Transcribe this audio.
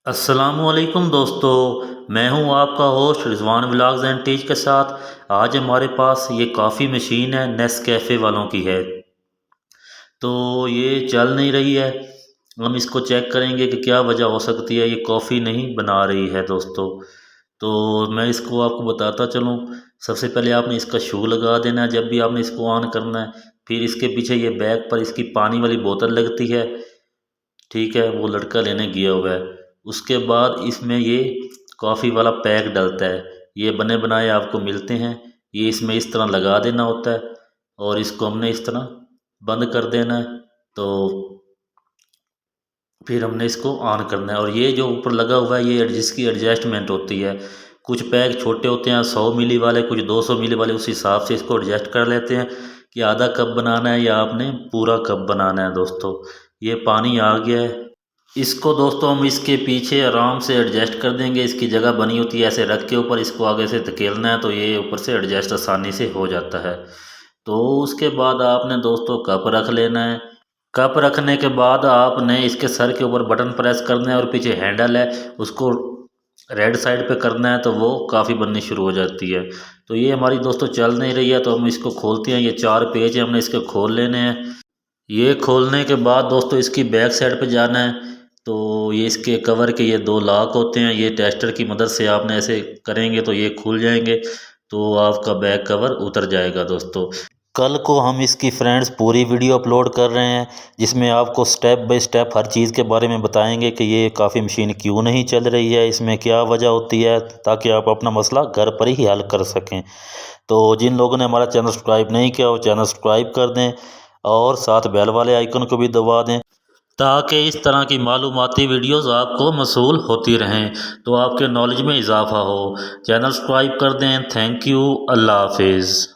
अस्सलामुअलैकुम दोस्तों, मैं हूं आपका host Rizwan vlogs and teach के साथ। आज हमारे पास ये कॉफ़ी मशीन है, नेस्कैफ़े वालों की है। तो ये चल नहीं रही है। हम इसको चेक करेंगे कि क्या वजह हो सकती है, ये कॉफ़ी नहीं बना रही है दोस्तों। तो मैं इसको आपको बताता चलूँ। सबसे पहले आपने इसका शू लगा देना है जब भी आपने इसको ऑन करना है। फिर इसके पीछे ये बैक पर इसकी पानी वाली बोतल लगती है, ठीक है, वो लड़का लेने गया हुआ है। उसके बाद इसमें ये कॉफ़ी वाला पैक डलता है। ये बने बनाए आपको मिलते हैं। ये इसमें इस तरह लगा देना होता है और इसको हमने इस तरह बंद कर देना है। तो फिर हमने इसको ऑन करना है और ये जो ऊपर लगा हुआ है ये जिसकी एडजस्टमेंट होती है। कुछ पैक छोटे होते हैं 100 मिली वाले, कुछ 200 मिली वाले, उस हिसाब से इसको एडजस्ट कर लेते हैं कि आधा कप बनाना है या आपने पूरा कप बनाना है दोस्तों। ये पानी आ गया है। इसको दोस्तों हम इसके पीछे आराम से एडजस्ट कर देंगे। इसकी जगह बनी होती है, ऐसे रख के ऊपर इसको आगे से धकेलना है तो ये ऊपर से एडजस्ट आसानी से हो जाता है। तो उसके बाद आपने दोस्तों कप रख लेना है। कप रखने के बाद आपने इसके सर के ऊपर बटन प्रेस करना है और पीछे हैंडल है उसको रेड साइड पे करना है तो वो काफ़ी बननी शुरू हो जाती है। तो ये हमारी दोस्तों चल नहीं रही है तो हम इसको खोलते हैं। ये 4 पेज है, हमने इसके खोल लेने हैं। ये खोलने के बाद दोस्तों इसकी बैक साइड पे जाना है। तो ये इसके कवर के ये 2 लॉक होते हैं, ये टेस्टर की मदद से आपने ऐसे करेंगे तो ये खुल जाएंगे। तो आपका बैक कवर उतर जाएगा दोस्तों। कल को हम इसकी फ्रेंड्स पूरी वीडियो अपलोड कर रहे हैं जिसमें आपको स्टेप बाय स्टेप हर चीज़ के बारे में बताएंगे कि ये काफ़ी मशीन क्यों नहीं चल रही है, इसमें क्या वजह होती है, ताकि आप अपना मसला घर पर ही हल कर सकें। तो जिन लोगों ने हमारा चैनल सब्सक्राइब नहीं किया वो चैनल सब्सक्राइब कर दें और साथ बेल वाले आइकन को भी दबा दें ताकि इस तरह की मालूमाती वीडियोस आपको मसूल होती रहें, तो आपके नॉलेज में इजाफ़ा हो। चैनल सब्सक्राइब कर दें। Thank you. अल्लाह हाफिज़।